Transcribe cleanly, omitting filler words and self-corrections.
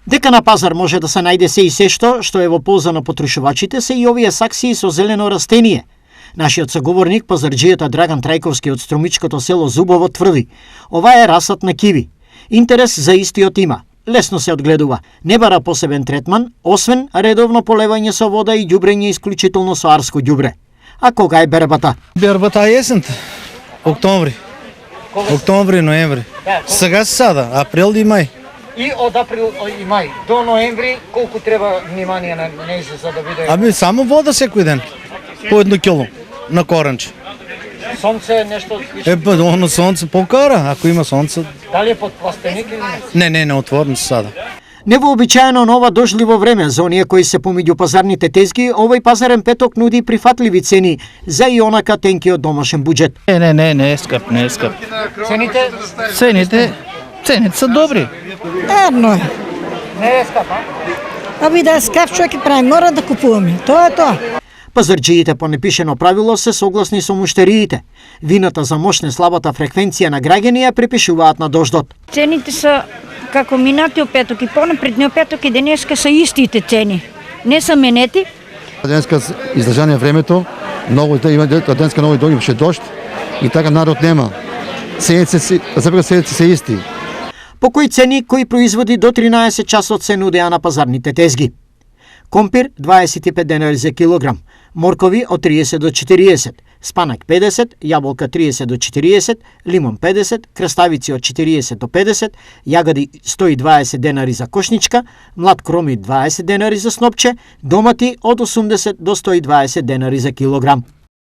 Дека на пазар може да се најде се и се што е во полза на потрошувачите се и овие саксии со зелено растение. Нашиот соговорник, пазарџијата Драган Трајковски од струмичкото село Зубово тврди: ова е расат на киви. Интерес за истиот има. Лесно се одгледува, не бара посебен третман, освен редовно полевање со вода и ѓубрење исклучително со арско ѓубре. А кога е бербата? Бербата е есента, октомври. Октомври, ноември. Сега се сада, април и мај. И од април и мај до ноември колку треба внимание на нејзе за да биде? Само вода секој ден, по 1 кило на коранче. Сонце нешто? Оно сонце покара, ако има сонце. Дали е под пластеник или Не, отворено се сада. Невообичаено на ова дожливо време за оние кои се помеѓу пазарните тезги, овој пазарен петок нуди прифатливи цени за и онака тенкиот домашен буџет. Не е скап. Цените се добри. Ерно е. Не е скап, Да е скап, човек и прави, мора да купуваме. Тоа е тоа. Пазарџиите по непишено правило се согласни со муштериите. Вината за мощна слабата фреквенција на граѓани ја припишуваат на дождот. Цените се како минатиот петок и понапредниот петок и денеска се истите цени. Не се менети. Денеска издржание времето, денеска много дојде дожд и така народ нема. Цените се исти. По кои цени кои производи до 13 часот се нудеа на пазарните тезги. Компир 25 денари за килограм, моркови од 30 до 40, спанак 50, јаболка 30 до 40, лимон 50, краставици од 40 до 50, јагади 120 денари за кошничка, млад кроми 20 денари за снопче, домати од 80 до 120 денари за килограм.